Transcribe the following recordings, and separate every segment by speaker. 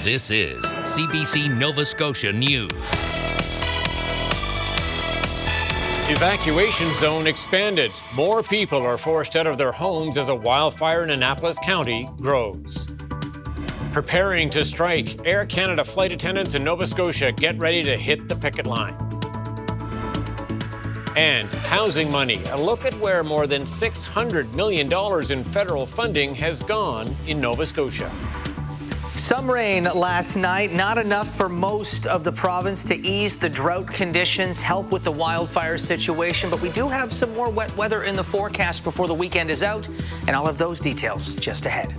Speaker 1: This is CBC Nova Scotia News.
Speaker 2: Evacuation zone expanded. More people are forced out of their homes as a wildfire in Annapolis County grows. Preparing to strike. Air Canada flight attendants in Nova Scotia get ready to hit the picket line. And housing money. A look at where more than $600 million in federal funding has gone in Nova Scotia.
Speaker 3: Some rain last night, not enough for most of the province to ease the drought conditions, help with the wildfire situation, but we do have some more wet weather in the forecast before the weekend is out, and I'll have those details just ahead.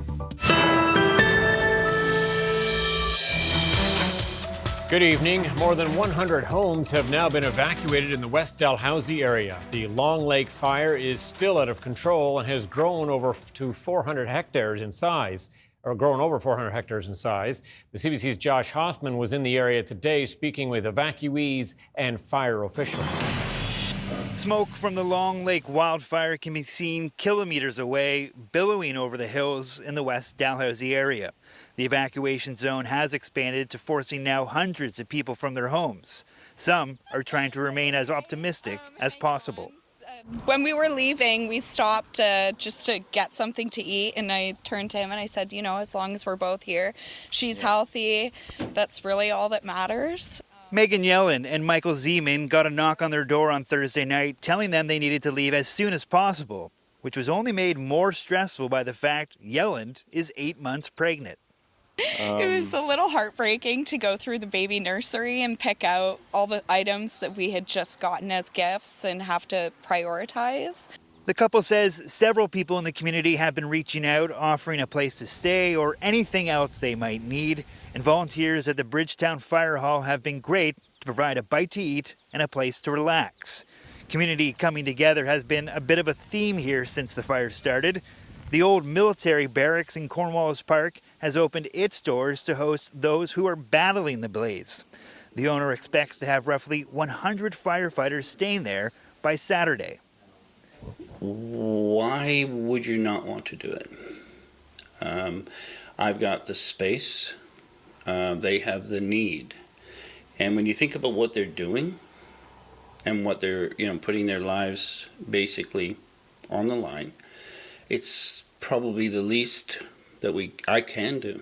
Speaker 2: Good evening. More than 100 homes have now been evacuated in the West Dalhousie area. The Long Lake fire is still out of control and has grown over to 400 hectares in size, or grown over 400 hectares in size. The CBC's Josh Hoffman was in the area today speaking with evacuees and fire officials.
Speaker 4: Smoke from the Long Lake wildfire can be seen kilometers away, billowing over the hills in the West Dalhousie area. The evacuation zone has expanded to forcing now hundreds of people from their homes. Some are trying to remain as optimistic as possible.
Speaker 5: When we were leaving, we stopped just to get something to eat, and I turned to him and I said, you know, as long as we're both here, she's healthy, that's really all that matters.
Speaker 4: Megan Yellen and Michael Zeman got a knock on their door on Thursday night telling them they needed to leave as soon as possible, which was only made more stressful by the fact Yellen is 8 months pregnant.
Speaker 5: It was a little heartbreaking to go through the baby nursery and pick out all the items that we had just gotten as gifts and have to prioritize.
Speaker 4: The couple says several people in the community have been reaching out, offering a place to stay or anything else they might need. And volunteers at the Bridgetown Fire Hall have been great to provide a bite to eat and a place to relax. Community coming together has been a bit of a theme here since the fire started. The old military barracks in Cornwallis Park has opened its doors to host those who are battling the blaze. The owner expects to have roughly 100 firefighters staying there by Saturday.
Speaker 6: Why would you not want to do it? I've got the space. They have the need. And when you think about what they're doing and what they're, putting their lives basically on the line, it's probably the least that I can do.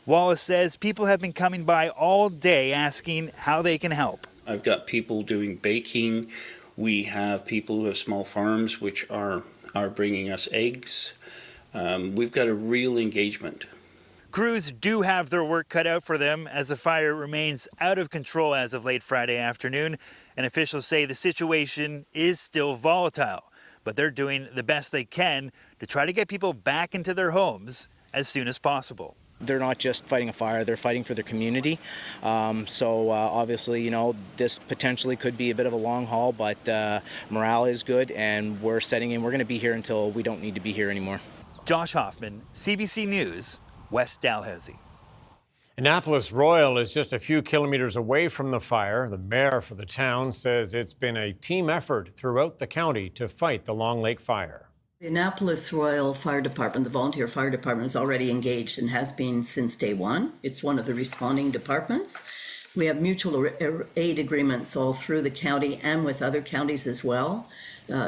Speaker 4: Wallace says people have been coming by all day asking how they can help.
Speaker 6: I've got people doing baking. We have people who have small farms which are bringing us eggs. We've got a real engagement.
Speaker 4: Crews do have their work cut out for them as the fire remains out of control as of late Friday afternoon, and officials say the situation is still volatile, but they're doing the best they can to try to get people back into their homes as soon as possible.
Speaker 7: They're not just fighting a fire, they're fighting for their community. Obviously, this potentially could be a bit of a long haul, but morale is good and we're setting in. We're going to be here until we don't need to be here anymore.
Speaker 4: Josh Hoffman, CBC News, West Dalhousie.
Speaker 2: Annapolis Royal is just a few kilometers away from the fire. The mayor for the town says it's been a team effort throughout the county to fight the Long Lake fire.
Speaker 8: The Annapolis Royal Fire Department, the volunteer fire department, is already engaged and has been since day one. It's one of the responding departments. We have mutual aid agreements all through the county and with other counties as well.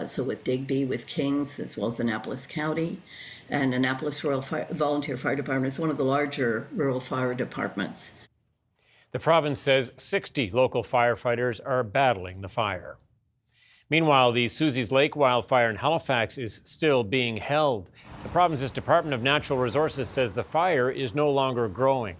Speaker 8: So with Digby, with Kings, as well as Annapolis County. And Annapolis Royal Volunteer Fire Department is one of the larger rural fire departments.
Speaker 2: The province says 60 local firefighters are battling the fire. Meanwhile, the Susie's Lake wildfire in Halifax is still being held. The province's Department of Natural Resources says the fire is no longer growing.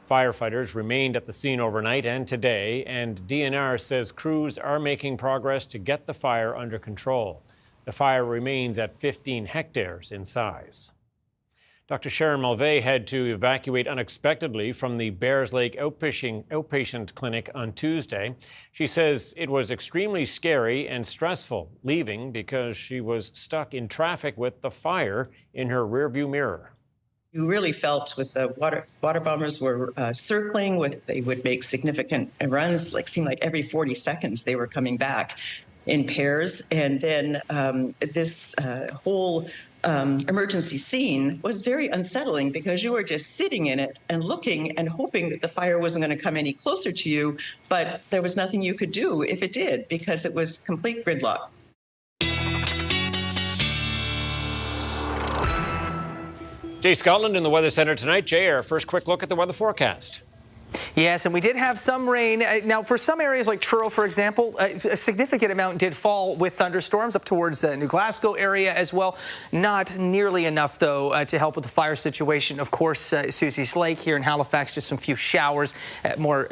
Speaker 2: Firefighters remained at the scene overnight and today, and DNR says crews are making progress to get the fire under control. The fire remains at 15 hectares in size. Dr. Sharon Mulvey had to evacuate unexpectedly from the Bears Lake outpatient clinic on Tuesday. She says it was extremely scary and stressful leaving because she was stuck in traffic with the fire in her rearview mirror.
Speaker 9: You really felt with the water bombers were circling they would make significant runs, seemed like every 40 seconds they were coming back. in pairs. And then this whole emergency scene was very unsettling because you were just sitting in it and looking and hoping that the fire wasn't going to come any closer to you, but there was nothing you could do if it did because it was complete gridlock.
Speaker 2: Jay Scotland in the Weather Center tonight. Jay, our first quick look at the weather forecast.
Speaker 3: Yes, and we did have some rain. Now, for some areas like Truro, for example, a significant amount did fall with thunderstorms up towards the New Glasgow area as well. Not nearly enough, though, to help with the fire situation. Of course, Susie's Lake here in Halifax, just some few showers, more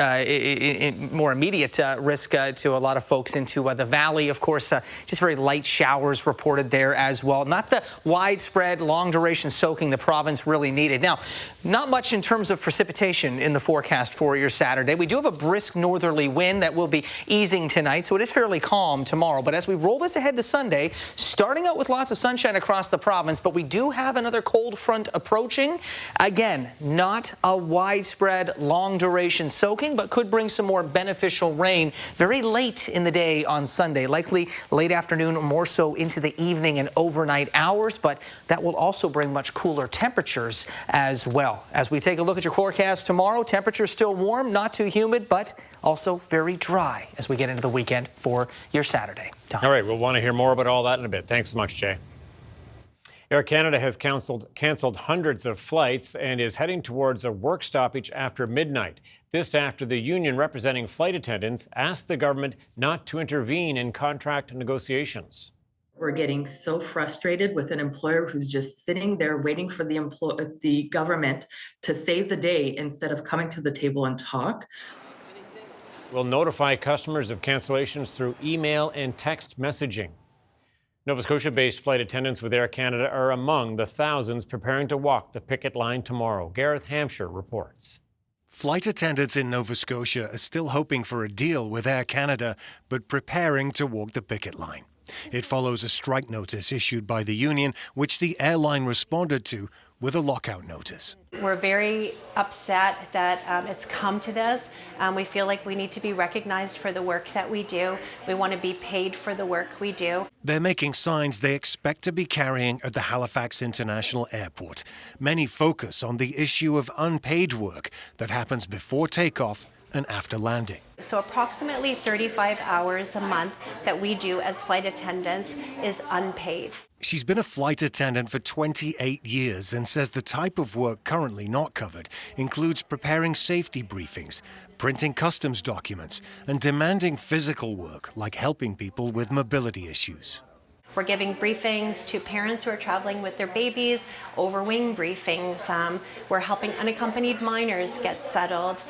Speaker 3: immediate risk to a lot of folks into the valley. Of course, just very light showers reported there as well. Not the widespread, long-duration soaking the province really needed. Now, not much in terms of precipitation in the forecast for your Saturday. We do have a brisk northerly wind that will be easing tonight, so it is fairly calm tomorrow. But as we roll this ahead to Sunday, starting out with lots of sunshine across the province, but we do have another cold front approaching. Again, not a widespread, long-duration soaking, but could bring some more beneficial rain very late in the day on Sunday, likely late afternoon, more so into the evening and overnight hours, but that will also bring much cooler temperatures as well. As we take a look at your forecast tomorrow, temperatures still warm, not too humid, but also very dry as we get into the weekend for your Saturday. Tom.
Speaker 2: All right, we'll want to hear more about all that in a bit. Thanks so much, Jay. Air Canada has canceled hundreds of flights and is heading towards a work stoppage after midnight. This after the union representing flight attendants asked the government not to intervene in contract negotiations.
Speaker 10: We're getting so frustrated with an employer who's just sitting there waiting for the government to save the day instead of coming to the table and talk.
Speaker 2: We'll notify customers of cancellations through email and text messaging. Nova Scotia-based flight attendants with Air Canada are among the thousands preparing to walk the picket line tomorrow. Gareth Hampshire reports.
Speaker 11: Flight attendants in Nova Scotia are still hoping for a deal with Air Canada, but preparing to walk the picket line. It follows a strike notice issued by the union, which the airline responded to with a lockout notice.
Speaker 12: We're very upset that it's come to this. We feel like we need to be recognized for the work that we do. We want to be paid for the work we do.
Speaker 11: They're making signs they expect to be carrying at the Halifax International Airport. Many focus on the issue of unpaid work that happens before takeoff and after landing.
Speaker 12: So approximately 35 hours a month that we do as flight attendants is unpaid.
Speaker 11: She's been a flight attendant for 28 years and says the type of work currently not covered includes preparing safety briefings, printing customs documents, and demanding physical work like helping people with mobility issues.
Speaker 12: We're giving briefings to parents who are traveling with their babies, over-wing briefings. We're helping unaccompanied minors get settled.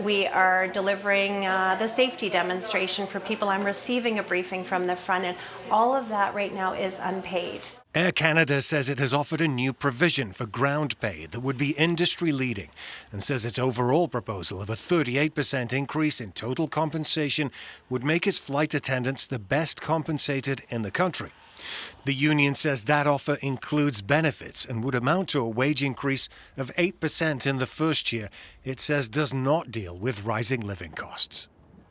Speaker 12: We are delivering the safety demonstration for people. I'm receiving a briefing from the front end. All of that right now is unpaid.
Speaker 11: Air Canada says it has offered a new provision for ground pay that would be industry-leading and says its overall proposal of a 38% increase in total compensation would make its flight attendants the best compensated in the country. The union says that offer includes benefits and would amount to a wage increase of 8% in the first year. It says does not deal with rising living costs.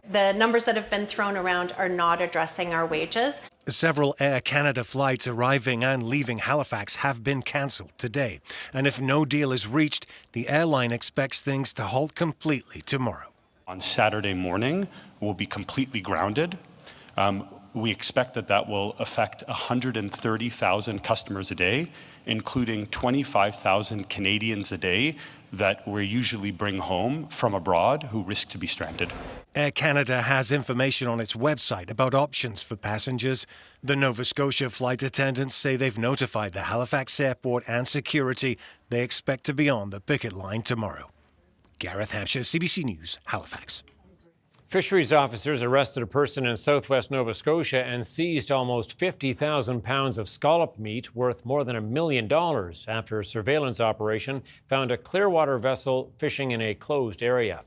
Speaker 12: The numbers that have been thrown around are not addressing our wages.
Speaker 11: Several Air Canada flights arriving and leaving Halifax have been cancelled today. And if no deal is reached, the airline expects things to halt completely tomorrow.
Speaker 13: On Saturday morning, we'll be completely grounded. We expect that will affect 130,000 customers a day, including 25,000 Canadians a day that we usually bring home from abroad who risk to be stranded.
Speaker 11: Air Canada has information on its website about options for passengers. The Nova Scotia flight attendants say they've notified the Halifax Airport and security. They expect to be on the picket line tomorrow. Gareth Hampshire, CBC News, Halifax.
Speaker 2: Fisheries officers arrested a person in southwest Nova Scotia and seized almost 50,000 pounds of scallop meat worth more than $1 million after a surveillance operation found a Clearwater vessel fishing in a closed area.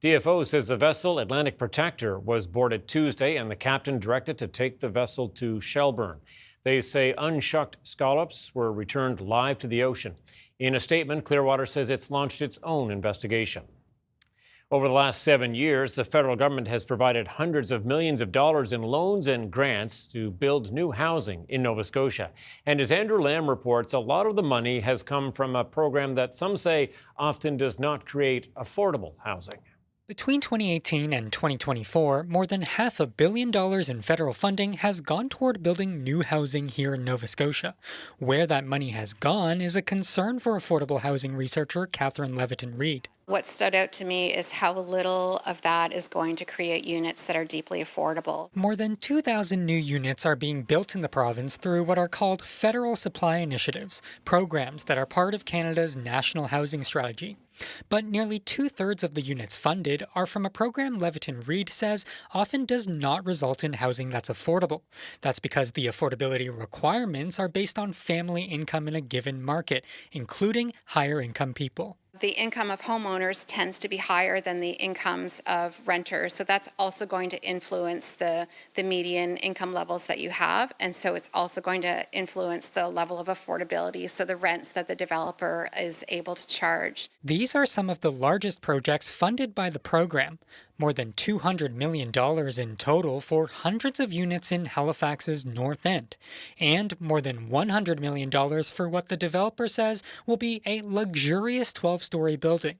Speaker 2: DFO says the vessel, Atlantic Protector, was boarded Tuesday and the captain directed to take the vessel to Shelburne. They say unshucked scallops were returned live to the ocean. In a statement, Clearwater says it's launched its own investigation. Over the last 7 years, the federal government has provided hundreds of millions of dollars in loans and grants to build new housing in Nova Scotia. And as Andrew Lamb reports, a lot of the money has come from a program that some say often does not create affordable housing.
Speaker 14: Between 2018 and 2024, more than $500 million in federal funding has gone toward building new housing here in Nova Scotia. Where that money has gone is a concern for affordable housing researcher Catherine Leviton-Reid.
Speaker 15: What stood out to me is how little of that is going to create units that are deeply affordable.
Speaker 14: More than 2,000 new units are being built in the province through what are called federal supply initiatives, programs that are part of Canada's national housing strategy. But nearly 2/3 of the units funded are from a program Leviton-Reid says often does not result in housing that's affordable. That's because the affordability requirements are based on family income in a given market, including higher income people.
Speaker 15: The income of homeowners tends to be higher than the incomes of renters. So that's also going to influence the median income levels that you have. And so it's also going to influence the level of affordability, so the rents that the developer is able to charge.
Speaker 14: These are some of the largest projects funded by the program. More than $200 million in total for hundreds of units in Halifax's North End, and more than $100 million for what the developer says will be a luxurious 12-story building.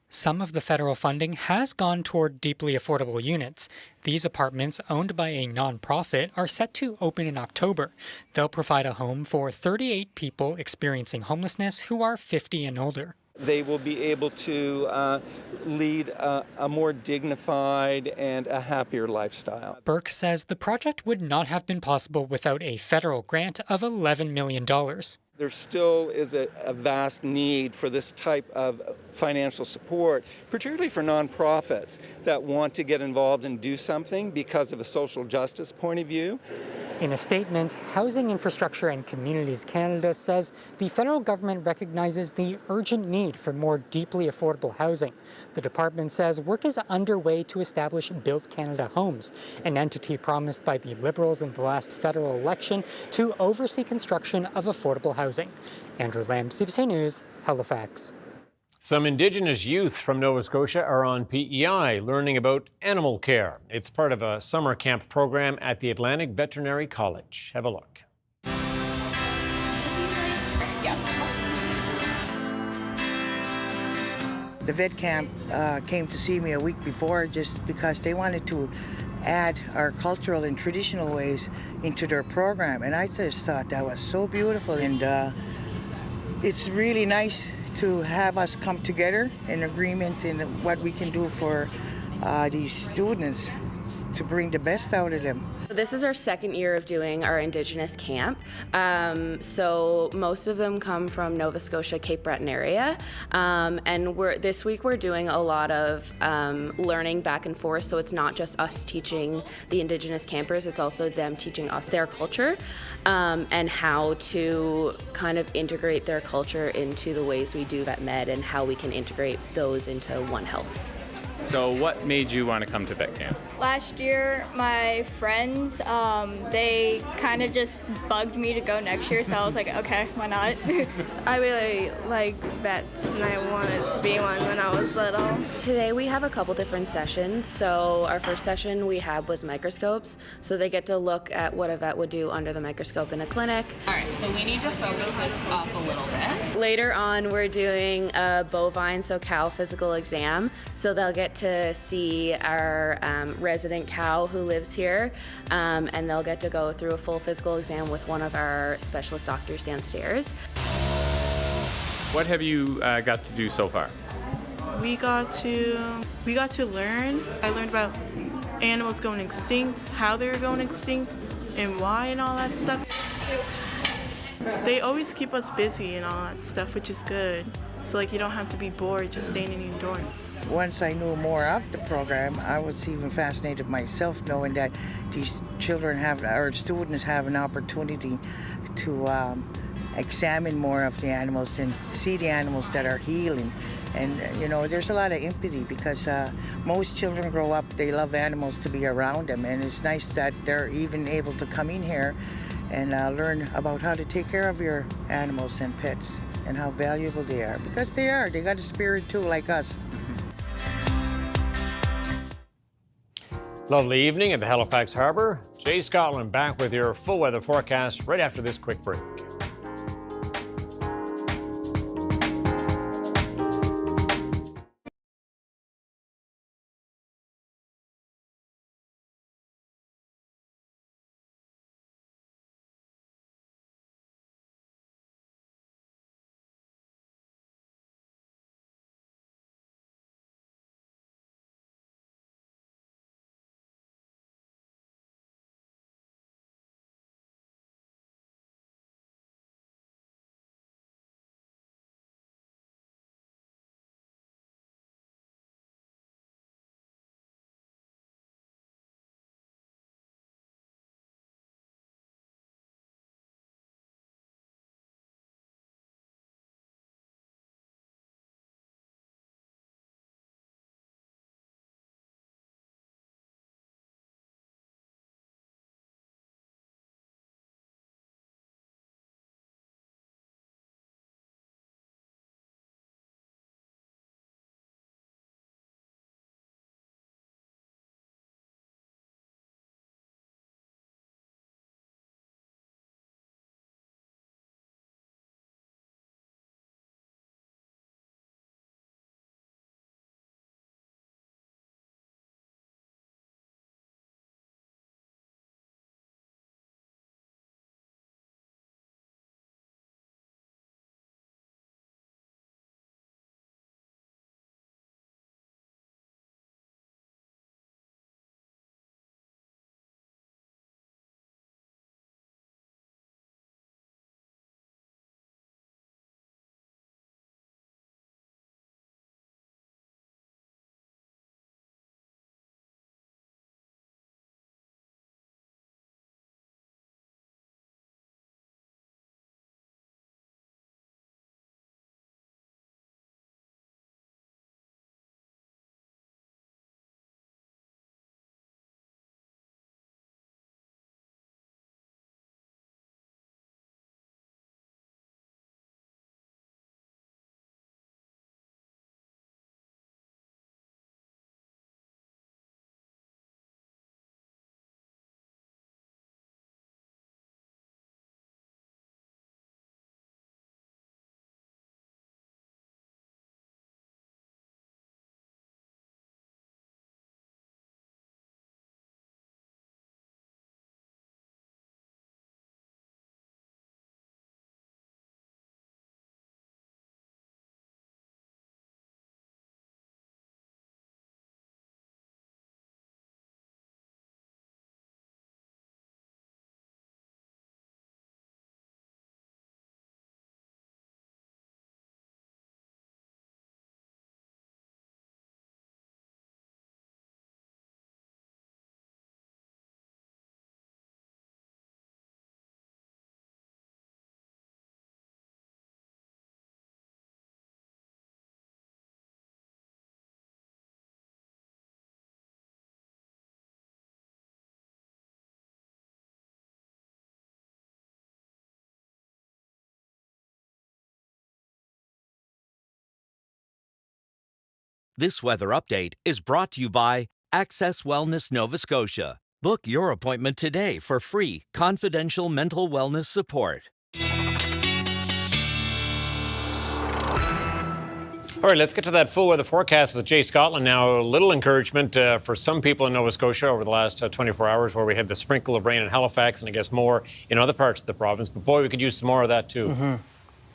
Speaker 14: Some of the federal funding has gone toward deeply affordable units. These apartments, owned by a nonprofit, are set to open in October. They'll provide a home for 38 people experiencing homelessness who are 50 and older.
Speaker 16: They will be able to lead a more dignified and a happier lifestyle.
Speaker 14: Burke says the project would not have been possible without a federal grant of $11 million.
Speaker 16: There still is a vast need for this type of financial support, particularly for nonprofits that want to get involved and do something because of a social justice point of view.
Speaker 14: In a statement, Housing Infrastructure and Communities Canada says the federal government recognizes the urgent need for more deeply affordable housing. The department says work is underway to establish Build Canada Homes, an entity promised by the Liberals in the last federal election to oversee construction of affordable housing. Andrew Lamb, CBC News, Halifax.
Speaker 2: Some Indigenous youth from Nova Scotia are on PEI learning about animal care. It's part of a summer camp program at the Atlantic Veterinary College. Have a look.
Speaker 17: The vet camp came to see me a week before just because they wanted to add our cultural and traditional ways into their program. And I just thought that was so beautiful. And it's really nice to have us come together in agreement in what we can do for these students to bring the best out of them.
Speaker 18: This is our second year of doing our Indigenous camp. So most of them come from Nova Scotia, Cape Breton area. And this week we're doing a lot of learning back and forth. So it's not just us teaching the Indigenous campers, it's also them teaching us their culture and how to kind of integrate their culture into the ways we do vet med and how we can integrate those into One Health.
Speaker 19: So what made you want to come to vet camp?
Speaker 20: Last year, my friends, they kind of just bugged me to go next year, so I was like, okay, why not?
Speaker 21: I really like vets, and I wanted to be one when I was little.
Speaker 18: Today we have a couple different sessions. So our first session we had was microscopes, so they get to look at what a vet would do under the microscope in a clinic.
Speaker 22: All right, so we need to focus this up a little bit.
Speaker 18: Later on, we're doing a bovine, so cow physical exam, so they'll get to see our resident cow who lives here, and they'll get to go through a full physical exam with one of our specialist doctors downstairs.
Speaker 19: What have you got to do so far?
Speaker 21: We got to learn. I learned about animals going extinct, how they were going extinct, and why, and all that stuff. They always keep us busy and all that stuff, which is good. So you don't have to be bored just staying in your dorm.
Speaker 17: Once I knew more of the program, I was even fascinated myself knowing that these students have an opportunity to examine more of the animals and see the animals that are healing. And, there's a lot of empathy because most children grow up, they love animals to be around them. And it's nice that they're even able to come in here and learn about how to take care of your animals and pets and how valuable they are. Because they got a spirit too, like us.
Speaker 2: Lovely evening at the Halifax Harbour. Jay Scotland back with your full weather forecast right after this quick break.
Speaker 1: This weather update is brought to you by Access Wellness Nova Scotia. Book your appointment today for free, confidential mental wellness support.
Speaker 2: All right, let's get to that full weather forecast with Jay Scotland now. A little encouragement for some people in Nova Scotia over the last 24 hours where we had the sprinkle of rain in Halifax and I guess more in other parts of the province. But boy, we could use some more of that too.
Speaker 3: Mm-hmm.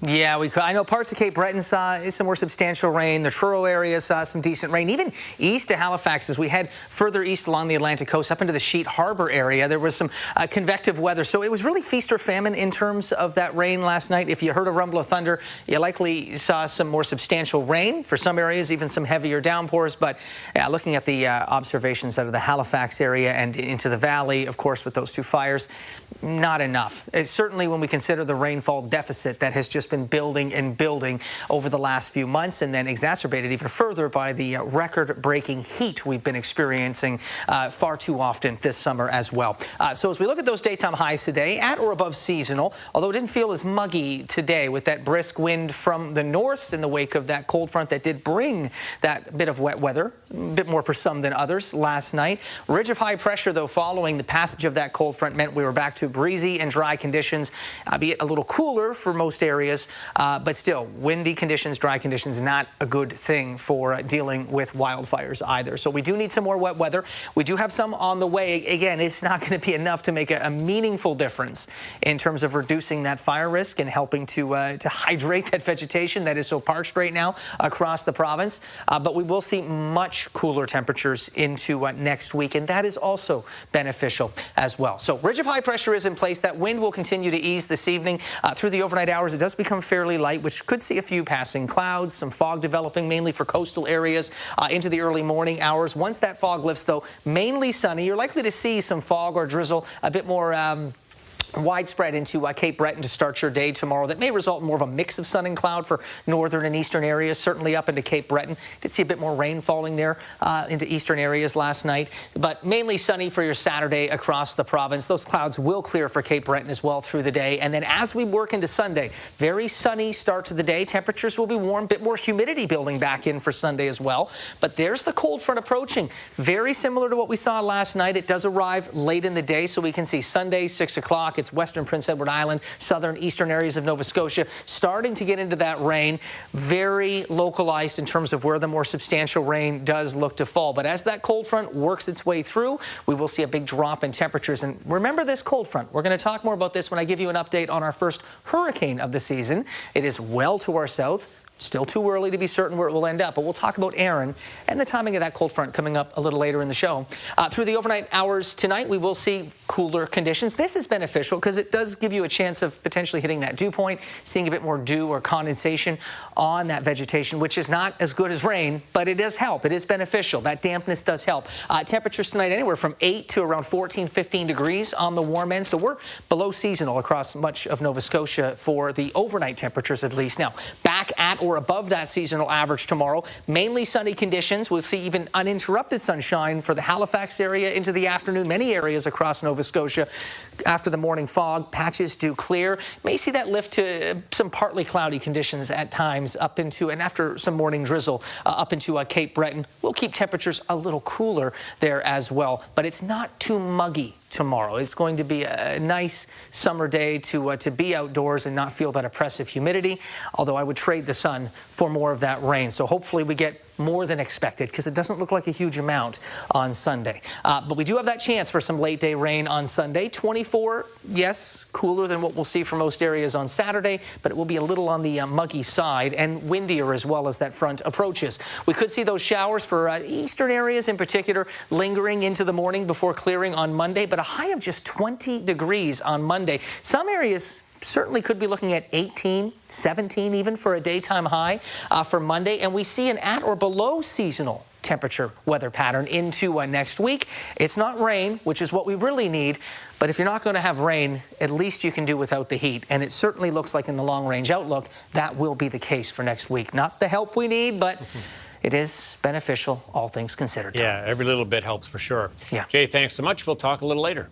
Speaker 3: Yeah, we could. I know parts of Cape Breton saw some more substantial rain. The Truro area saw some decent rain. Even east of Halifax, as we head further east along the Atlantic coast, up into the Sheet Harbour area, there was some convective weather. So it was really feast or famine in terms of that rain last night. If you heard a rumble of thunder, you likely saw some more substantial rain for some areas, even some heavier downpours. But looking at the observations out of the Halifax area and into the valley, of course, with those two fires, not enough. It's certainly when we consider the rainfall deficit that has just just been building and building over the last few months, and then exacerbated even further by the record-breaking heat we've been experiencing far too often this summer as well. So as we look at those daytime highs today, at or above seasonal, although it didn't feel as muggy today with that brisk wind from the north in the wake of that cold front that did bring that bit of wet weather, a bit more for some than others last night. Ridge of high pressure, though, following the passage of that cold front meant we were back to breezy and dry conditions, albeit a little cooler for most areas, but still windy conditions, dry conditions, not a good thing for dealing with wildfires either. So we do need some more wet weather. We do have some on the way. Again, it's not going to be enough to make a meaningful difference in terms of reducing that fire risk and helping to hydrate that vegetation that is so parched right now across the province. But we will see much cooler temperatures into next week, and that is also beneficial as well. So ridge of high pressure is in place. That wind will continue to ease this evening. Through the overnight hours, it does become fairly light, which could see a few passing clouds, some fog developing mainly for coastal areas into the early morning hours. Once that fog lifts, though, mainly sunny. You're likely to see some fog or drizzle, a bit more widespread into Cape Breton to start your day tomorrow. That may result in more of a mix of sun and cloud for northern and eastern areas, certainly up into Cape Breton. Did see a bit more rain falling there into eastern areas last night, but mainly sunny for your Saturday across the province. Those clouds will clear for Cape Breton as well through the day. And then as we work into Sunday, very sunny start to the day. Temperatures will be warm, bit more humidity building back in for Sunday as well. But there's the cold front approaching. Very similar to what we saw last night. It does arrive late in the day, so we can see Sunday, 6 o'clock. It's western Prince Edward Island, southern, eastern areas of Nova Scotia, starting to get into that rain. Very localized in terms of where the more substantial rain does look to fall. But as that cold front works its way through, we will see a big drop in temperatures. And remember this cold front. We're going to talk more about this when I give you an update on our first hurricane of the season. It is well to our south. Still too early to be certain where it will end up, but we'll talk about Aaron and the timing of that cold front coming up a little later in the show. Through the overnight hours tonight, we will see cooler conditions. This is beneficial because it does give you a chance of potentially hitting that dew point, seeing a bit more dew or condensation on that vegetation, which is not as good as rain, but it does help. It is beneficial. That dampness does help. Temperatures tonight anywhere from 8 to around 14, 15 degrees on the warm end, so we're below seasonal across much of Nova Scotia for the overnight temperatures at least. Now, back at or above that seasonal average tomorrow. Mainly sunny conditions. We'll see even uninterrupted sunshine for the Halifax area into the afternoon. Many areas across Nova Scotia after the morning fog. Patches do clear. May see that lift to some partly cloudy conditions at times up into, and after some morning drizzle up into Cape Breton. We'll keep temperatures a little cooler there as well, but it's not too muggy tomorrow. It's going to be a nice summer day to be outdoors and not feel that oppressive humidity, although I would trade the sun for more of that rain. So hopefully we get more than expected because it doesn't look like a huge amount on Sunday. But we do have that chance for some late day rain on Sunday. 24, yes, cooler than what we'll see for most areas on Saturday, but it will be a little on the muggy side and windier as well as that front approaches. We could see those showers for eastern areas in particular lingering into the morning before clearing on Monday, but a high of just 20 degrees on Monday. Some areas certainly could be looking at 18, 17 even for a daytime high for Monday. And we see an at or below seasonal temperature weather pattern into next week. It's not rain, which is what we really need. But if you're not going to have rain, at least you can do without the heat. And it certainly looks like in the long-range outlook, that will be the case for next week. Not the help we need, but it is beneficial, all things considered.
Speaker 2: Yeah, every little bit helps for sure.
Speaker 3: Yeah.
Speaker 2: Jay, thanks so much. We'll talk a little later.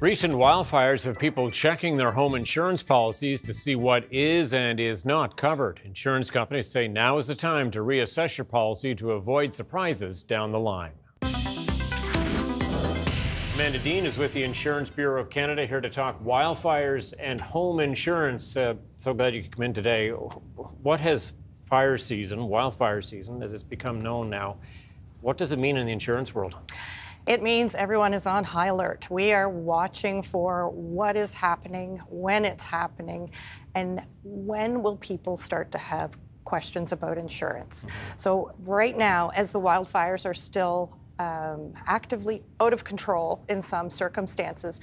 Speaker 2: Recent wildfires have people checking their home insurance policies to see what is and is not covered. Insurance companies say now is the time to reassess your policy to avoid surprises down the line. Amanda Dean is with the Insurance Bureau of Canada, here to talk wildfires and home insurance. So glad you could come in today. What has wildfire season, as it's become known now, what does it mean in the insurance world?
Speaker 5: It means everyone is on high alert. We are watching for what is happening, when it's happening, and when will people start to have questions about insurance. So right now, as the wildfires are still actively out of control in some circumstances,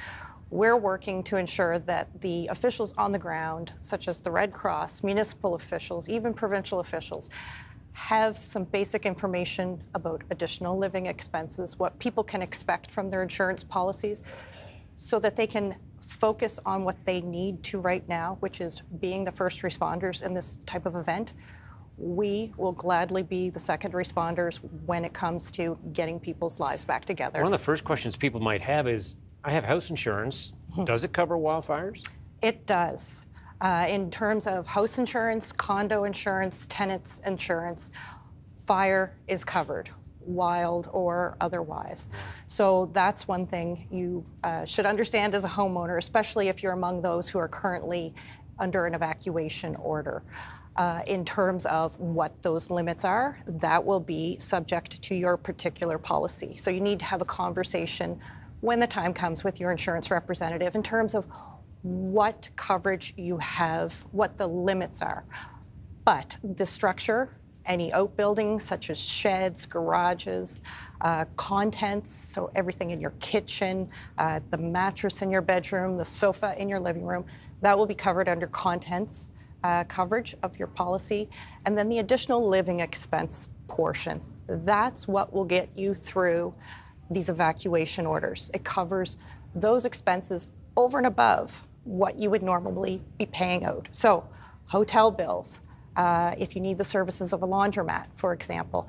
Speaker 5: we're working to ensure that the officials on the ground, such as the Red Cross, municipal officials, even provincial officials, have some basic information about additional living expenses, what people can expect from their insurance policies, so that they can focus on what they need to right now, which is being the first responders in this type of event. We will gladly be the second responders when it comes to getting people's lives back together.
Speaker 2: One of the first questions people might have is, I have house insurance. Does it cover wildfires?
Speaker 5: It does. In terms of house insurance, condo insurance, tenants insurance, fire is covered, wild or otherwise. So that's one thing you should understand as a homeowner, especially if you're among those who are currently under an evacuation order. In terms of what those limits are, that will be subject to your particular policy. So you need to have a conversation when the time comes with your insurance representative in terms of what coverage you have, what the limits are. But the structure, any outbuildings such as sheds, garages, contents, so everything in your kitchen, the mattress in your bedroom, the sofa in your living room, that will be covered under contents coverage of your policy. And then the additional living expense portion, that's what will get you through these evacuation orders. It covers those expenses over and above what you would normally be paying out. So hotel bills, if you need the services of a laundromat, for example,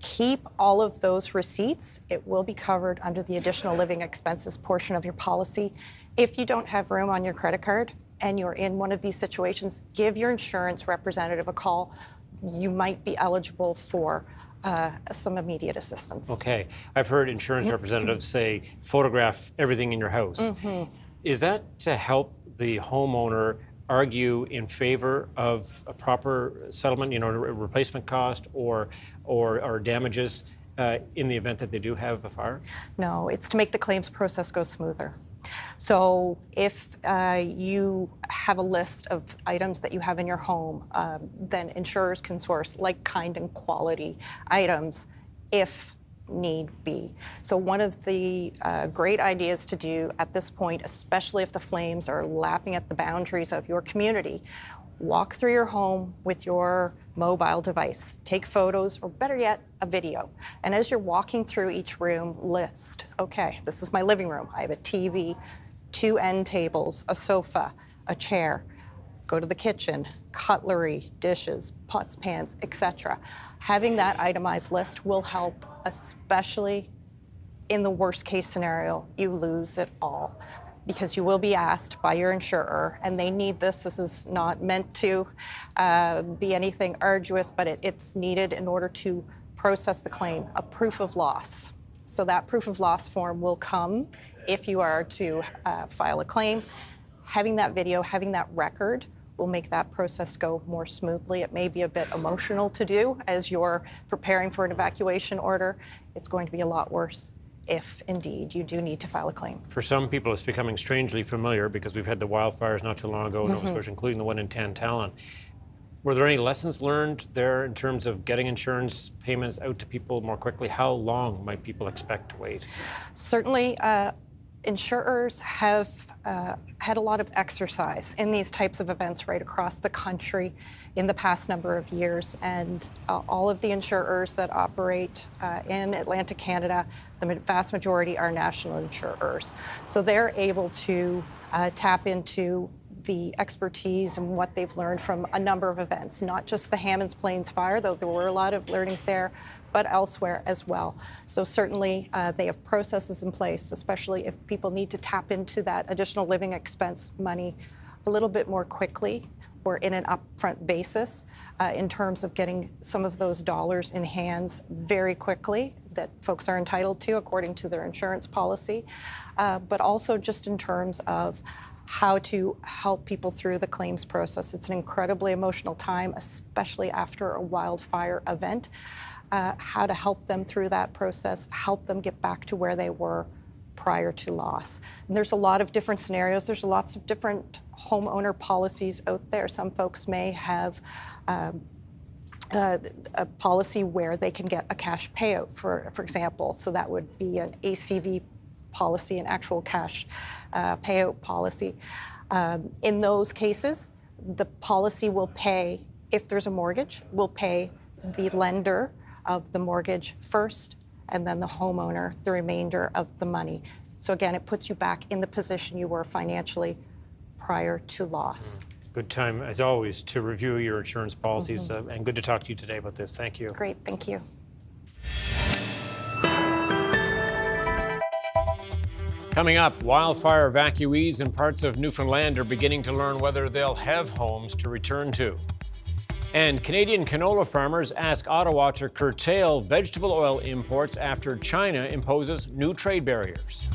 Speaker 5: keep all of those receipts. It will be covered under the additional living expenses portion of your policy. If you don't have room on your credit card and you're in one of these situations, give your insurance representative a call. You might be eligible for some immediate assistance.
Speaker 2: Okay. I've heard insurance representatives say, photograph everything in your house. Is that to help the homeowner argue in favor of a proper settlement, replacement cost or damages in the event that they do have a fire?
Speaker 5: No, it's to make the claims process go smoother. So if you have a list of items that you have in your home, then insurers can source like, kind, and quality items if need be. So one of the great ideas to do at this point, especially if the flames are lapping at the boundaries of your community, walk through your home with your mobile device, take photos, or better yet, a video. And as you're walking through each room, list, okay, this is my living room. I have a TV, 2 end tables, a sofa, a chair. Go to the kitchen, cutlery, dishes, pots, pans, etc. Having that itemized list will help, especially in the worst case scenario, you lose it all. Because you will be asked by your insurer, and they need this. This is not meant to be anything arduous, but it's needed in order to process the claim, a proof of loss. So that proof of loss form will come if you are to file a claim. Having that video, having that record will make that process go more smoothly. It may be a bit emotional to do as you're preparing for an evacuation order. It's going to be a lot worse if indeed you do need to file a claim.
Speaker 2: For some people, it's becoming strangely familiar because we've had the wildfires not too long ago in Nova Scotia, including the one in Tantallon. Were there any lessons learned there in terms of getting insurance payments out to people more quickly? How long might people expect to wait?
Speaker 5: Certainly, insurers have had a lot of exercise in these types of events right across the country in the past number of years, and all of the insurers that operate in Atlantic Canada, the vast majority are national insurers. So they're able to tap into the expertise and what they've learned from a number of events, not just the Hammonds Plains fire, though there were a lot of learnings there, but elsewhere as well. So certainly they have processes in place, especially if people need to tap into that additional living expense money a little bit more quickly or in an upfront basis in terms of getting some of those dollars in hands very quickly that folks are entitled to according to their insurance policy, but also just in terms of how to help people through the claims process. It's an incredibly emotional time, especially after a wildfire event. How to help them through that process, help them get back to where they were prior to loss. And there's a lot of different scenarios. There's lots of different homeowner policies out there. Some folks may have a policy where they can get a cash payout, for example. So that would be an ACV policy, an actual cash payout policy. In those cases, the policy will pay, if there's a mortgage, will pay the lender of the mortgage first, and then the homeowner the remainder of the money. So again, it puts you back in the position you were financially prior to loss.
Speaker 2: Good time, as always, to review your insurance policies, and good to talk to you today about this. Thank you.
Speaker 5: Great, thank you.
Speaker 2: Coming up, wildfire evacuees in parts of Newfoundland are beginning to learn whether they'll have homes to return to. And Canadian canola farmers ask Ottawa to curtail vegetable oil imports after China imposes new trade barriers.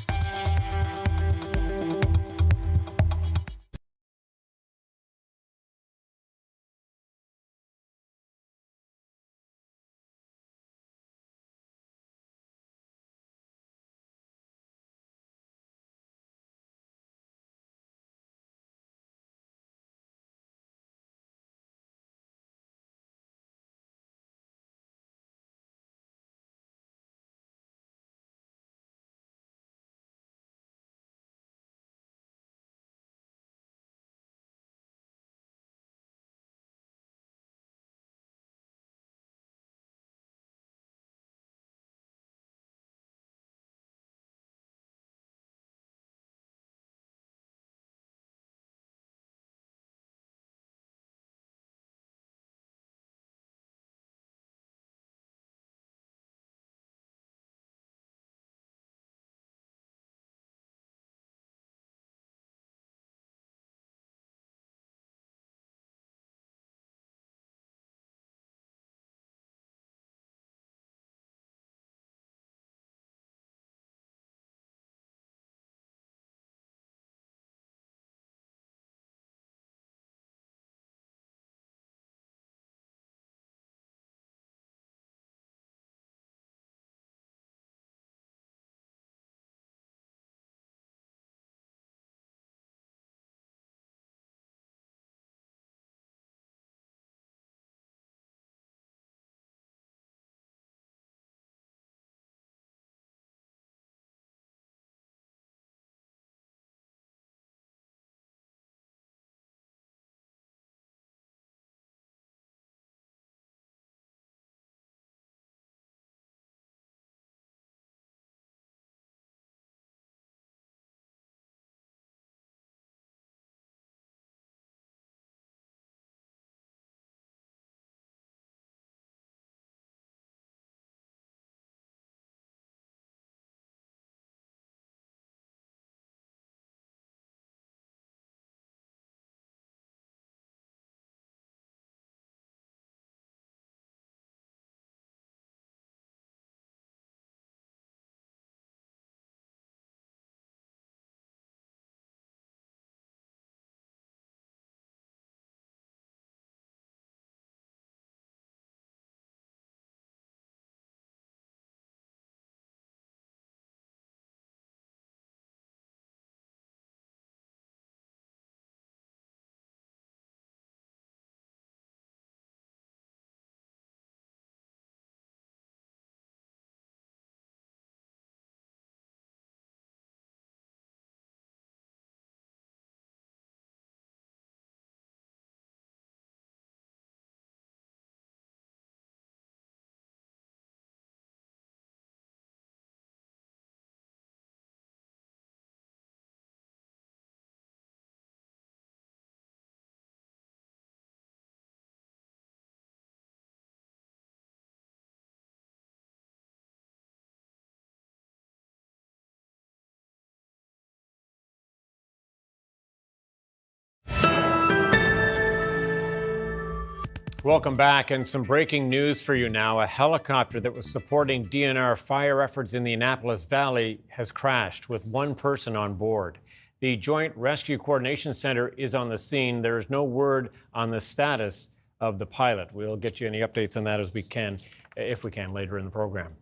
Speaker 2: Welcome back, and some breaking news for you now. A helicopter that was supporting DNR fire efforts in the Annapolis Valley has crashed with one person on board. The Joint Rescue Coordination Center is on the scene. There is no word on the status of the pilot. We'll get you any updates on that as we can, if we can, later in the program.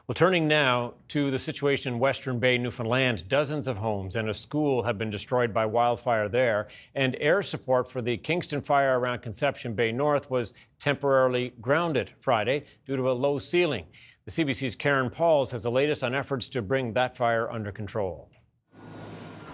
Speaker 2: Well, turning now to the situation in Western Bay, Newfoundland. Dozens of homes and a school have been destroyed by wildfire there, and air support for the Kingston fire around Conception Bay North was temporarily grounded Friday due to a low ceiling. The CBC's Karen Pauls has the latest on efforts to bring that fire under control.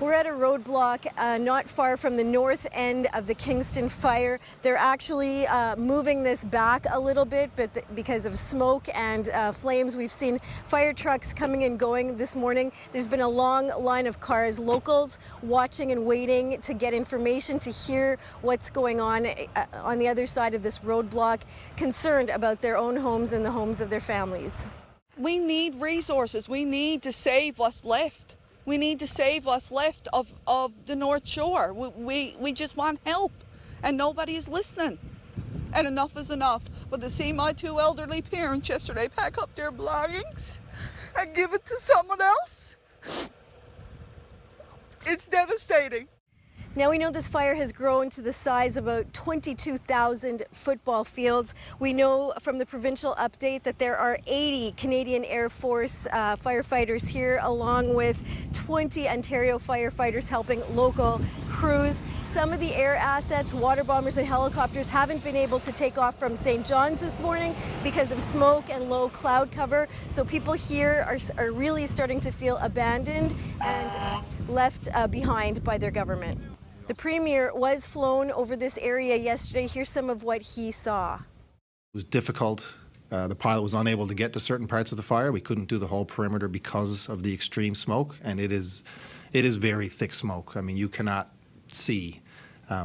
Speaker 6: We're at a roadblock not far from the north end of the Kingston fire. They're actually moving this back a little bit, but because of smoke and flames, we've seen fire trucks coming and going this morning. There's been a long line of cars, locals watching and waiting to get information, to hear what's going on the other side of this roadblock, concerned about their own homes and the homes of their families.
Speaker 7: We need resources. We need to save what's left. We need to save what's left of the North Shore. We just want help, and nobody is listening. And enough is enough. But to see my two elderly parents yesterday pack up their belongings and give it to someone else, it's devastating.
Speaker 6: Now we know this fire has grown to the size of about 22,000 football fields. We know from the provincial update that there are 80 Canadian Air Force firefighters here, along with 20 Ontario firefighters helping local crews. Some of the air assets, water bombers and helicopters, haven't been able to take off from St. John's this morning because of smoke and low cloud cover. So people here are really starting to feel abandoned and left behind by their government. The Premier was flown over this area yesterday. Here's some of what he saw.
Speaker 23: It was difficult. The pilot was unable to get to certain parts of the fire. We couldn't do the whole perimeter because of the extreme smoke, and it is very thick smoke. I mean, you cannot see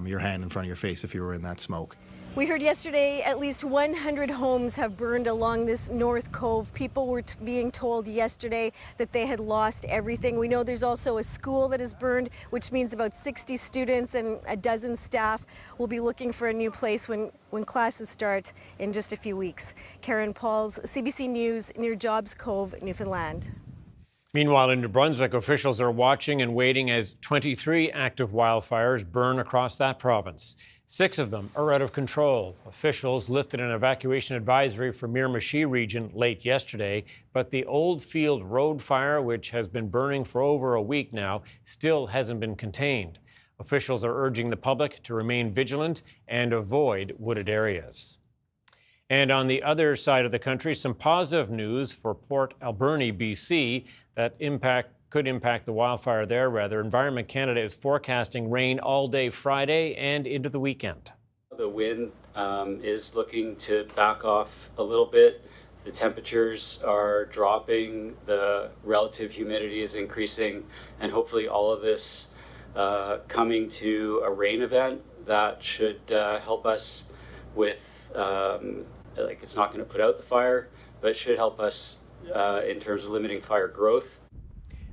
Speaker 23: your hand in front of your face if you were in that smoke.
Speaker 6: We heard yesterday at least 100 homes have burned along this North Cove. People were being told yesterday that they had lost everything. We know there's also a school that is burned, which means about 60 students and a dozen staff will be looking for a new place when classes start in just a few weeks. Karen Pauls, CBC News, near Jobs Cove, Newfoundland.
Speaker 2: Meanwhile, in New Brunswick, officials are watching and waiting as 23 active wildfires burn across that province. 6 of them are out of control. Officials lifted an evacuation advisory for Miramichi region late yesterday, but the Oldfield Road fire, which has been burning for over a week now, still hasn't been contained. Officials are urging the public to remain vigilant and avoid wooded areas. And on the other side of the country, some positive news for Port Alberni, BC, that could impact the wildfire there, rather. Environment Canada is forecasting rain all day Friday and into the weekend.
Speaker 24: The wind is looking to back off a little bit. The temperatures are dropping, the relative humidity is increasing, and hopefully all of this coming to a rain event that should help us with, it's not going to put out the fire, but it should help us in terms of limiting fire growth.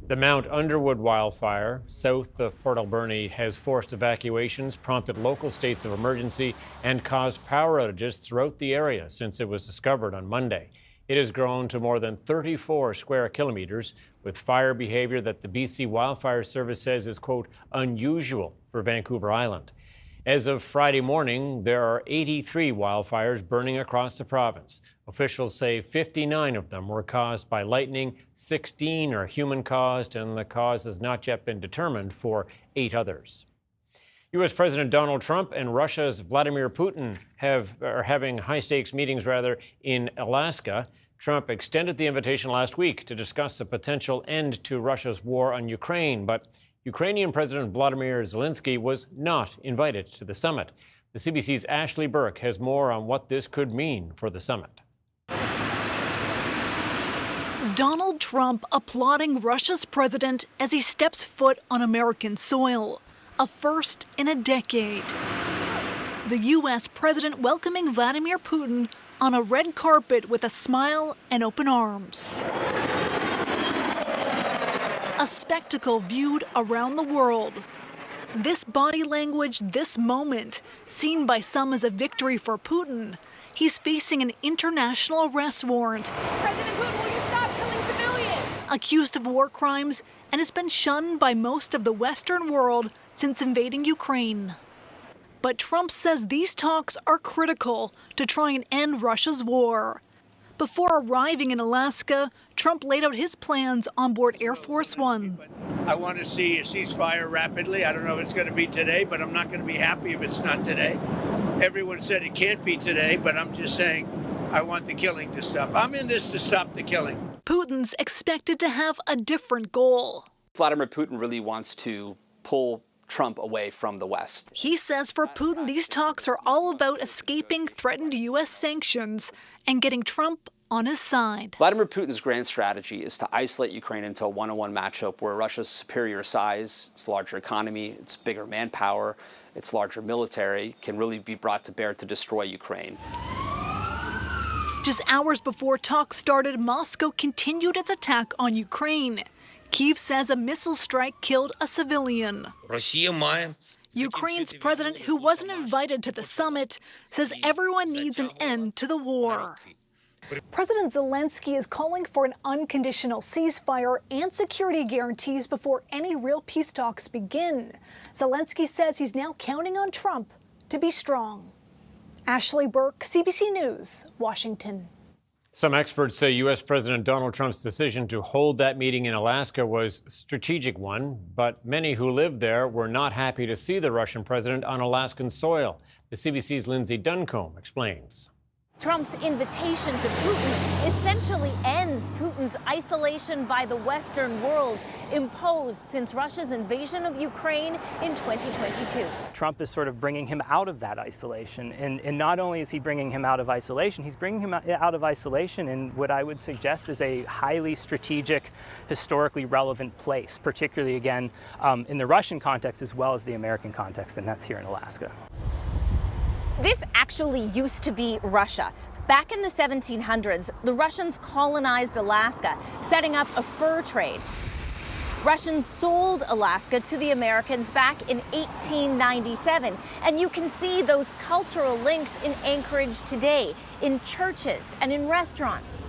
Speaker 2: The Mount Underwood wildfire south of Port Alberni has forced evacuations, prompted local states of emergency, and caused power outages throughout the area since it was discovered on Monday. It has grown to more than 34 square kilometers, with fire behavior that the BC Wildfire Service says is, quote, unusual for Vancouver Island. As of Friday morning, there are 83 wildfires burning across the province. Officials say 59 of them were caused by lightning, 16 are human-caused, and the cause has not yet been determined for 8 others. U.S. President Donald Trump and Russia's Vladimir Putin are having high-stakes meetings, in Alaska. Trump extended the invitation last week to discuss a potential end to Russia's war on Ukraine, but Ukrainian President Vladimir Zelensky was not invited to the summit. The CBC's Ashley Burke has more on what this could mean for the summit.
Speaker 25: Donald Trump applauding Russia's president as he steps foot on American soil, a first in a decade. The U.S. president welcoming Vladimir Putin on a red carpet with a smile and open arms. A spectacle viewed around the world. This body language, this moment, seen by some as a victory for Putin, he's facing an international arrest warrant.
Speaker 4: President Putin, will you stop killing civilians?
Speaker 25: Accused of war crimes and has been shunned by most of the Western world since invading Ukraine. But Trump says these talks are critical to try and end Russia's war. Before arriving in Alaska, Trump laid out his plans on board Air Force One.
Speaker 8: I want to see a ceasefire rapidly. I don't know if it's going to be today, but I'm not going to be happy if it's not today. Everyone said it can't be today, but I'm just saying I want the killing to stop. I'm in this to stop the killing.
Speaker 25: Putin's expected to have a different goal.
Speaker 9: Vladimir Putin really wants to pull Trump away from the West.
Speaker 25: He says for Putin, these talks are all about escaping threatened U.S. sanctions and getting Trump on his side.
Speaker 9: Vladimir Putin's grand strategy is to isolate Ukraine into a one-on-one matchup where Russia's superior size, its larger economy, its bigger manpower, its larger military can really be brought to bear to destroy Ukraine.
Speaker 25: Just hours before talks started, Moscow continued its attack on Ukraine. Kyiv says a missile strike killed a civilian. Ukraine's president, who wasn't invited to the summit, says everyone needs an end to the war. President Zelensky is calling for an unconditional ceasefire and security guarantees before any real peace talks begin. Zelensky says he's now counting on Trump to be strong. Ashley Burke, CBC News, Washington.
Speaker 2: Some experts say U.S. President Donald Trump's decision to hold that meeting in Alaska was a strategic one, but many who lived there were not happy to see the Russian president on Alaskan soil. The CBC's Lindsay Duncombe explains.
Speaker 10: Trump's invitation to Putin essentially ends Putin's isolation by the Western world imposed since Russia's invasion of Ukraine in 2022.
Speaker 12: Trump is sort of bringing him out of that isolation. And not only is he bringing him out of isolation, he's bringing him out of isolation in what I would suggest is a highly strategic, historically relevant place, particularly, again, in the Russian context as well as the American context, and that's here in Alaska.
Speaker 10: This actually used to be Russia. Back in the 1700s, the Russians colonized Alaska, setting up a fur trade. Russians sold Alaska to the Americans back in 1897, and you can see those cultural links in Anchorage today, in churches and in restaurants.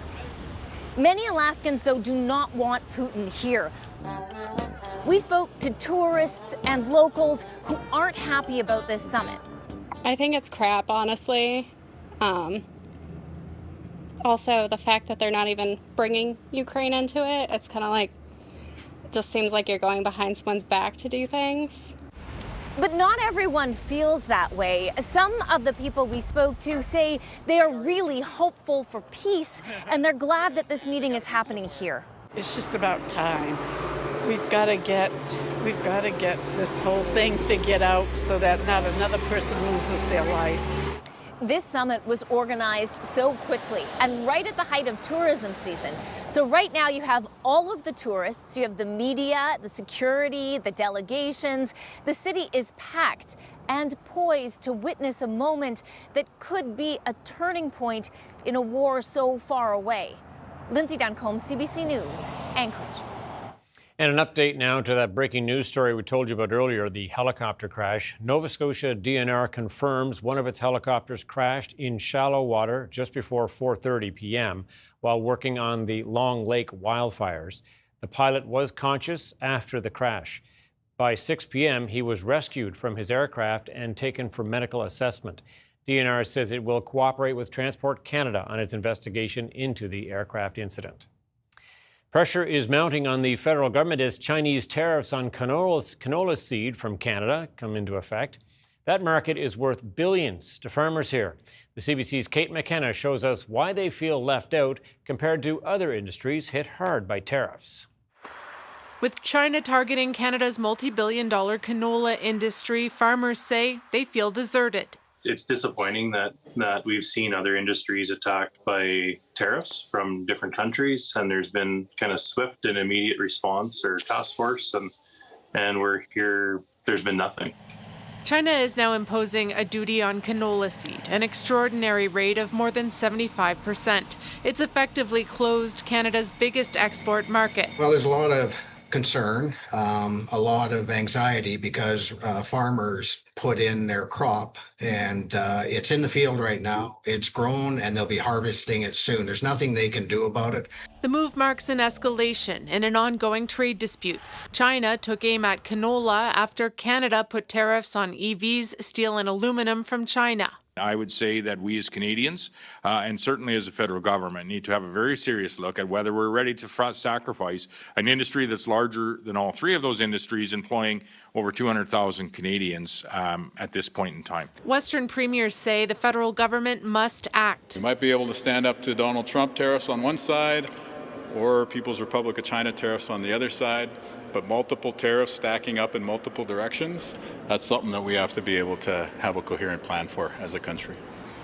Speaker 10: Many Alaskans, though, do not want Putin here. We spoke to tourists and locals who aren't happy about this summit.
Speaker 26: I think it's crap, honestly. Also, the fact that they're not even bringing Ukraine into it, it's kind of like, it just seems like you're going behind someone's back to do things.
Speaker 10: But not everyone feels that way. Some of the people we spoke to say they are really hopeful for peace, and they're glad that this meeting is happening here.
Speaker 27: It's just about time. We've got to get this whole thing figured out so that not another person loses their life.
Speaker 10: This summit was organized so quickly and right at the height of tourism season. So right now you have all of the tourists, you have the media, the security, the delegations. The city is packed and poised to witness a moment that could be a turning point in a war so far away. Lindsay Duncombe, CBC News, Anchorage.
Speaker 2: And an update now to that breaking news story we told you about earlier, the helicopter crash. Nova Scotia DNR confirms one of its helicopters crashed in shallow water just before 4:30 p.m. while working on the Long Lake wildfires. The pilot was conscious after the crash. By 6 p.m., he was rescued from his aircraft and taken for medical assessment. DNR says it will cooperate with Transport Canada on its investigation into the aircraft incident. Pressure is mounting on the federal government as Chinese tariffs on canola seed from Canada come into effect. That market is worth billions to farmers here. The CBC's Kate McKenna shows us why they feel left out compared to other industries hit hard by tariffs.
Speaker 28: With China targeting Canada's multi-billion-dollar canola industry, farmers say they feel deserted.
Speaker 29: It's disappointing that we've seen other industries attacked by tariffs from different countries, and there's been kind of swift and immediate response or task force, and we're here, there's been nothing.
Speaker 28: China is now imposing a duty on canola seed, an extraordinary rate of more than 75%. It's effectively closed Canada's biggest export market.
Speaker 30: Well, there's a lot of
Speaker 11: concern, a lot of anxiety because farmers put in their crop and it's in the field right now. It's grown and they'll be harvesting it soon. There's nothing they can do about it.
Speaker 28: The move marks an escalation in an ongoing trade dispute. China took aim at canola after Canada put tariffs on EVs, steel and aluminum from China.
Speaker 13: I would say that we as Canadians, and certainly as a federal government, need to have a very serious look at whether we're ready to sacrifice an industry that's larger than all three of those industries, employing over 200,000 Canadians at this point in time.
Speaker 28: Western premiers say the federal government must act.
Speaker 14: We might be able to stand up to Donald Trump tariffs on one side or People's Republic of China tariffs on the other side, but multiple tariffs stacking up in multiple directions, that's something that we have to be able to have a coherent plan for as a country.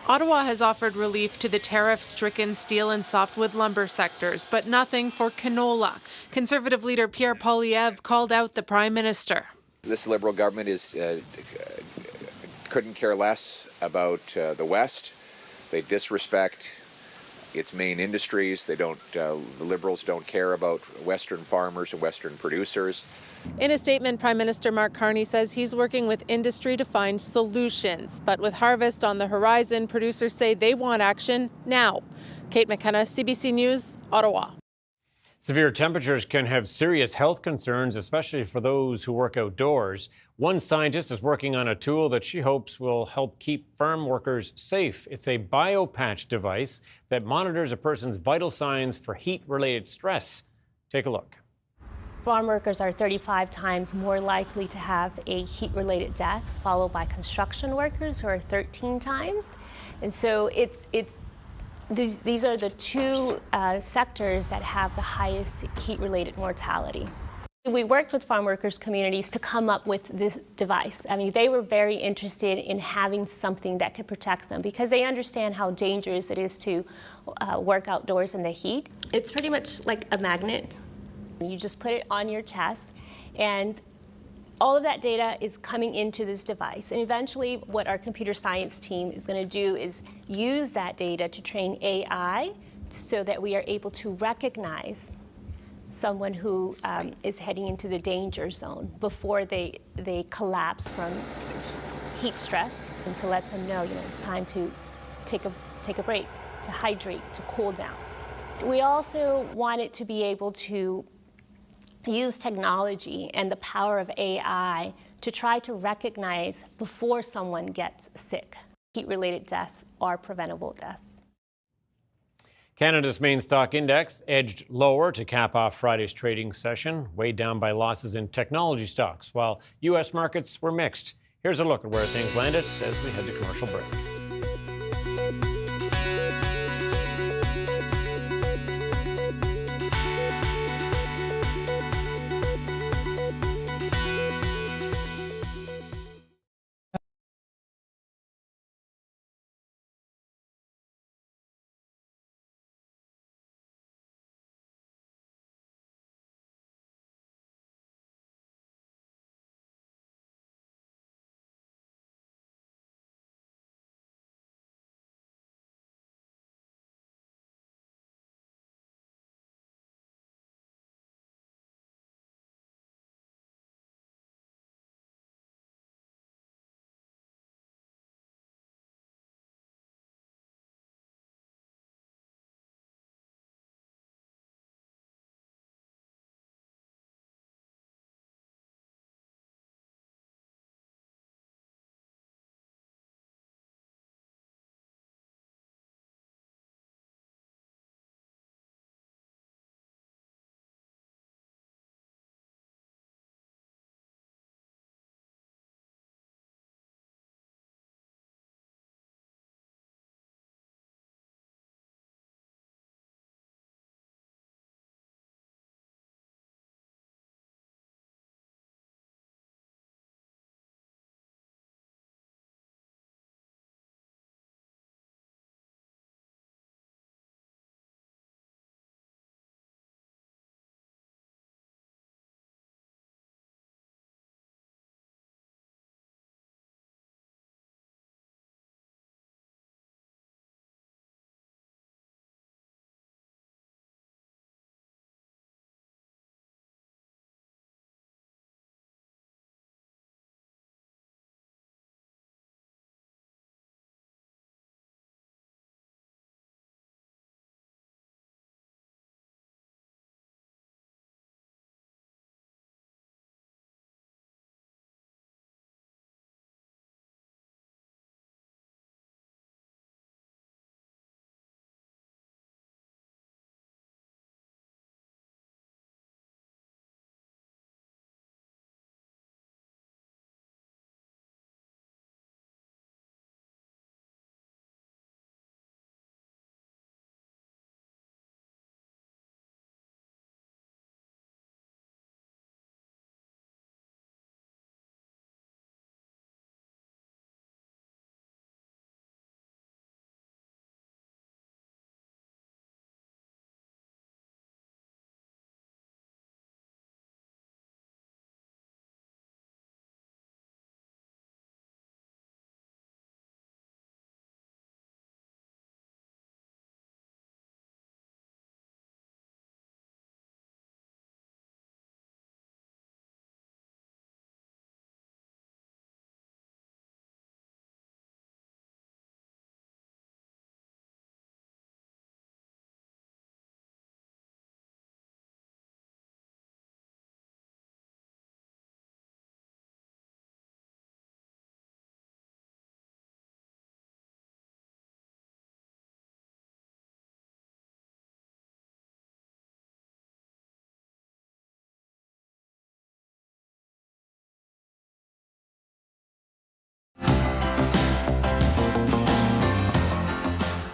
Speaker 28: Ottawa has offered relief to the tariff-stricken steel and softwood lumber sectors, but nothing for canola. Conservative leader Pierre Poilievre called out the Prime Minister.
Speaker 15: This Liberal government couldn't care less about the West. They disrespect its main industries. They don't. The Liberals don't care about Western farmers and Western producers.
Speaker 28: In a statement, Prime Minister Mark Carney says he's working with industry to find solutions. But with harvest on the horizon, producers say they want action now. Kate McKenna, CBC News, Ottawa.
Speaker 2: Severe temperatures can have serious health concerns, especially for those who work outdoors. One scientist is working on a tool that she hopes will help keep farm workers safe. It's a biopatch device that monitors a person's vital signs for heat-related stress. Take a look.
Speaker 16: Farm workers are 35 times more likely to have a heat-related death, followed by construction workers, who are 13 times. And so these are the two sectors that have the highest heat-related mortality. We worked with farm workers communities to come up with this device. I mean, they were very interested in having something that could protect them because they understand how dangerous it is to work outdoors in the heat. It's pretty much like a magnet. You just put it on your chest, and all of that data is coming into this device. And eventually, what our computer science team is going to do is use that data to train AI so that we are able to recognize someone who is heading into the danger zone before they collapse from heat stress, and to let them know, it's time to take a break, to hydrate, to cool down. We also want it to be able to use technology and the power of AI to try to recognize before someone gets sick. Heat-related deaths are preventable deaths.
Speaker 2: Canada's main stock index edged lower to cap off Friday's trading session, weighed down by losses in technology stocks, while U.S. markets were mixed. Here's a look at where things landed as we head to commercial break.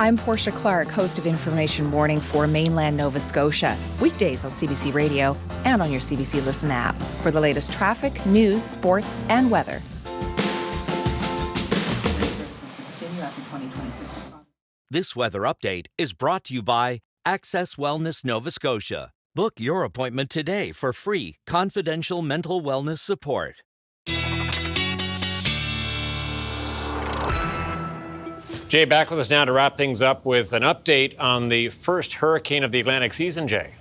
Speaker 1: I'm Portia Clark, host of Information Morning for mainland Nova Scotia. Weekdays on CBC Radio and on your CBC Listen app for the latest traffic, news, sports, and weather.
Speaker 3: This weather update is brought to you by Access Wellness Nova Scotia. Book your appointment today for free, confidential mental wellness support.
Speaker 2: Jay, back with us now to wrap things up with an update on the first hurricane of the Atlantic season, Jay.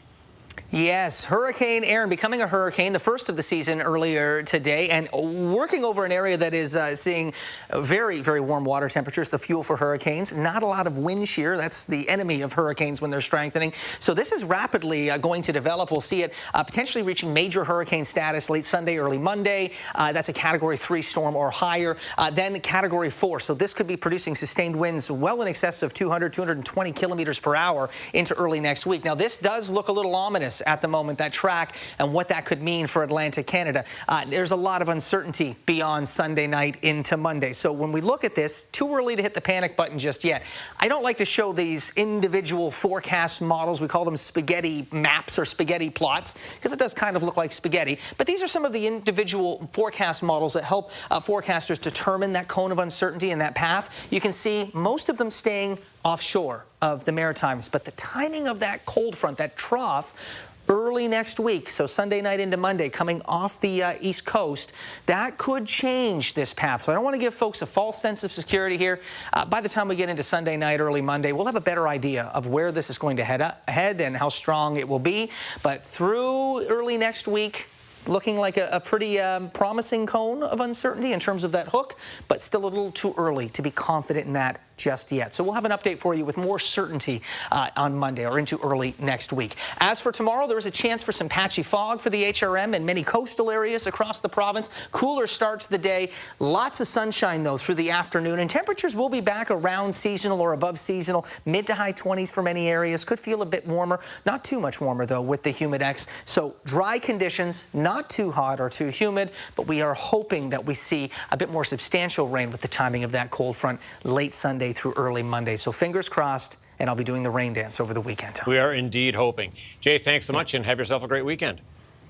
Speaker 5: Yes, Hurricane Erin becoming a hurricane, the first of the season earlier today, and working over an area that is seeing very, very warm water temperatures, the fuel for hurricanes. Not a lot of wind shear. That's the enemy of hurricanes when they're strengthening. So this is rapidly going to develop. We'll see it potentially reaching major hurricane status late Sunday, early Monday. That's a Category 3 storm or higher. Then Category 4. So this could be producing sustained winds well in excess of 200, 220 kilometers per hour into early next week. Now, this does look a little ominous at the moment, that track and what that could mean for Atlantic Canada. There's a lot of uncertainty beyond Sunday night into Monday. So when we look at this, too early to hit the panic button just yet. I don't like to show these individual forecast models. We call them spaghetti maps or spaghetti plots because it does kind of look like spaghetti. But these are some of the individual forecast models that help forecasters determine that cone of uncertainty and that path. You can see most of them staying offshore of the Maritimes. But the timing of that cold front, that trough, early next week, so Sunday night into Monday, coming off the East Coast, that could change this path. So I don't want to give folks a false sense of security here. By the time we get into Sunday night, early Monday, we'll have a better idea of where this is going to head and how strong it will be. But through early next week, looking like a pretty promising cone of uncertainty in terms of that hook, but still a little too early to be confident in that just yet. So we'll have an update for you with more certainty on Monday or into early next week. As for tomorrow, there is a chance for some patchy fog for the HRM in many coastal areas across the province. Cooler start to the day. Lots of sunshine, though, through the afternoon. And temperatures will be back around seasonal or above seasonal. Mid to high 20s for many areas. Could feel a bit warmer. Not too much warmer, though, with the humidex. So dry conditions, not too hot or too humid. But we are hoping that we see a bit more substantial rain with the timing of that cold front late Sunday through early Monday. So fingers crossed, and I'll be doing the rain dance over the weekend.
Speaker 2: We are indeed hoping. Jay, thanks so much, and have yourself a great weekend.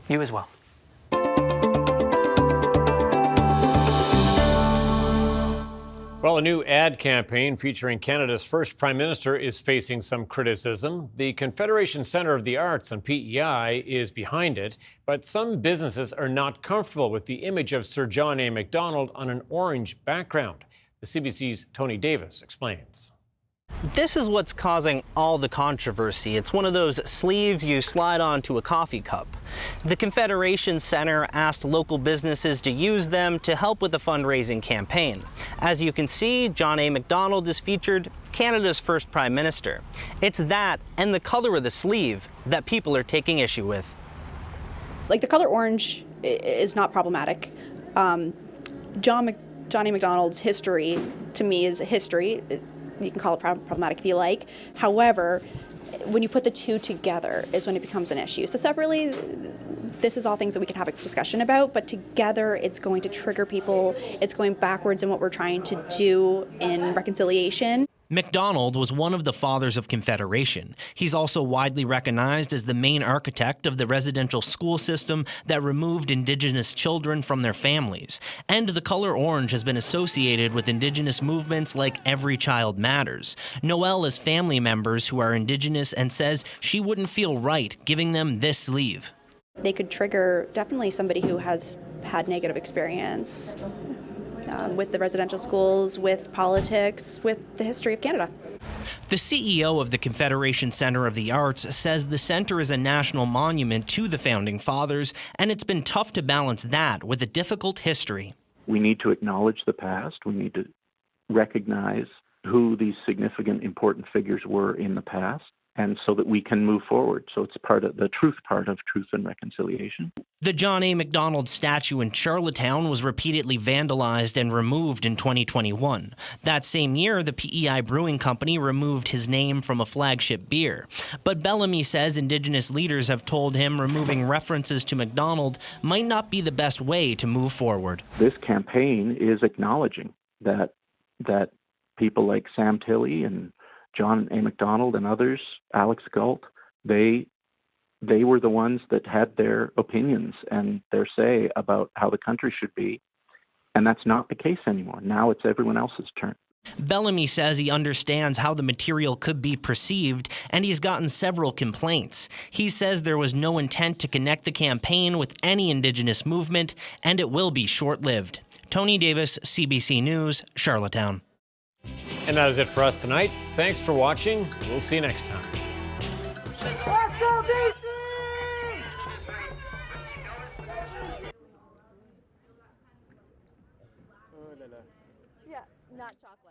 Speaker 5: You as well.
Speaker 2: Well, a new ad campaign featuring Canada's first Prime Minister is facing some criticism. The Confederation Centre of the Arts on PEI is behind it, but some businesses are not comfortable with the image of Sir John A. Macdonald on an orange background. The CBC's Tony Davis explains.
Speaker 17: This is what's causing all the controversy. It's one of those sleeves you slide onto a coffee cup. The Confederation Centre asked local businesses to use them to help with the fundraising campaign. As you can see, John A. Macdonald is featured, Canada's first Prime Minister. It's that and the color of the sleeve that people are taking issue with.
Speaker 18: Like, the color orange is not problematic. John A. Macdonald's history, to me, is a history. You can call it problematic if you like. However, when you put the two together is when it becomes an issue. So separately, this is all things that we can have a discussion about, but together it's going to trigger people. It's going backwards in what we're trying to do in reconciliation.
Speaker 19: Macdonald was one of the fathers of Confederation. He's also widely recognized as the main architect of the residential school system that removed Indigenous children from their families. And the color orange has been associated with Indigenous movements like Every Child Matters. Noelle has family members who are Indigenous and says she wouldn't feel right giving them this sleeve.
Speaker 18: They could trigger definitely somebody who has had negative experience with the residential schools, with politics, with the history of Canada.
Speaker 19: The CEO of the Confederation Centre of the Arts says the centre is a national monument to the Founding Fathers, and it's been tough to balance that with a difficult history.
Speaker 20: We need to acknowledge the past. We need to recognize who these significant, important figures were in the past, and so that we can move forward. So it's part of the truth part of Truth and Reconciliation.
Speaker 19: The John A. Macdonald statue in Charlottetown was repeatedly vandalized and removed in 2021. That same year, the PEI Brewing Company removed his name from a flagship beer. But Bellamy says Indigenous leaders have told him removing references to Macdonald might not be the best way to move forward.
Speaker 20: This campaign is acknowledging that people like Sam Tilley and John A. MacDonald and others, Alex Galt, they were the ones that had their opinions and their say about how the country should be. And that's not the case anymore. Now it's everyone else's turn.
Speaker 19: Bellamy says he understands how the material could be perceived, and he's gotten several complaints. He says there was no intent to connect the campaign with any Indigenous movement, and it will be short-lived. Tony Davis, CBC News, Charlottetown.
Speaker 2: And that is it for us tonight. Thanks for watching. We'll see you next time.
Speaker 4: Let's go, BC!
Speaker 18: Yeah, not chocolate.